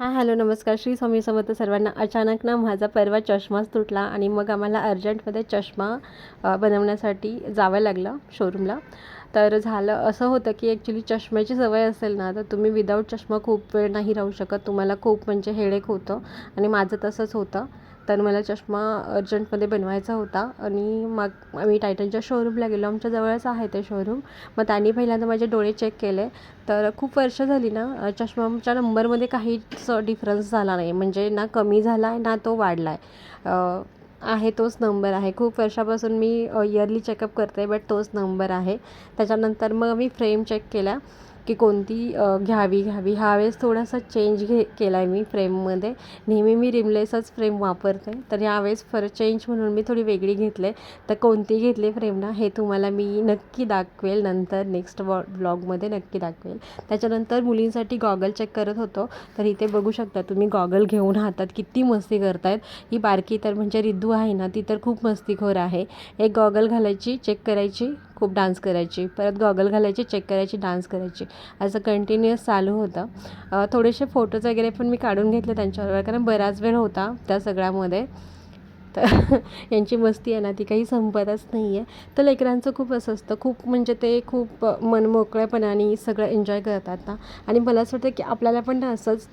हां, हॅलो, नमस्कार. श्री स्वामी समर्थ सर्वांना. अचानक ना माझा परवा चष्माच तुटला आणि मग आम्हाला अर्जंटमध्ये चष्मा बनवण्यासाठी जावं लागलं शोरूमला. तर झालं असं होतं की ॲक्च्युली चष्म्याची सवय असेल ना, तर तुम्ही विदाऊट चष्मा खूप वेळ नाही राहू शकत. तुम्हाला खूप म्हणजे हेडेक होतं आणि माझं तसंच होतं. तर मला चष्मा अर्जंटमध्ये बनवायचा होता आणि मग आम्ही टायटनच्या शोरूमला गेलो. आमच्या जवळच आहे ते शोरूम. मग त्यांनी पहिल्यांदा माझे डोळे चेक केले. तर खूप वर्ष झाली ना, चष्माच्या नंबरमध्ये काहीच डिफरन्स झाला नाही. म्हणजे ना कमी झाला आहे ना तो वाढला आहे. आहे तोच नंबर आहे. खूप वर्षापासून मी इयरली चेकअप करते, बट तोच नंबर आहे. त्याच्यानंतर मग मी फ्रेम चेक केल्या की कोणती घ्यावी. ह्यावेळेस थोडासा चेंज केला आहे मी फ्रेममध्ये. नेहमी मी रिमलेसच फ्रेम वापरते, तर यावेळेस चेंज म्हणून मी थोडी वेगळी घेतले. तर कोणती घेतली फ्रेम ना, हे तुम्हाला मी नक्की दाखवेल नंतर, नेक्स्ट व्लॉगमध्ये नक्की दाखवेल. त्याच्यानंतर मुलींसाठी गॉगल चेक करत होतो. तर इथे बघू शकता तुम्ही, गॉगल घेऊन हातात किती मस्ती करतायत. ही बारकी तर म्हणजे रिद्धू आहे ना, ती तर खूप मस्तीखोर आहे. एक गॉगल घालायची, चेक करायची, खूप डान्स करायची, परत गॉगल घालायची, चेक करायची, डान्स करायची, असं कंटिन्युअस चालू होतं. थोडेसे फोटोज वगैरे पण मी काढून घेतले त्यांच्याबरोबर, कारण बराच वेळ होता त्या सगळ्यामध्ये. तर यांची मस्ती आहे ना, ती काही संपतच नाही आहे. तर लेकरांचं खूप असं असतं, खूप म्हणजे ते खूप मनमोकळेपणाने सगळं एन्जॉय करतात ना. आणि मला असं वाटतं की आपल्याला पण ना असंच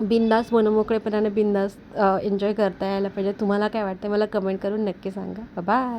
बिनधास्त मनमोकळेपणाने बिनधास्त एन्जॉय करता यायला पाहिजे. तुम्हाला काय वाटतं मला कमेंट करून नक्की सांगा. बाय.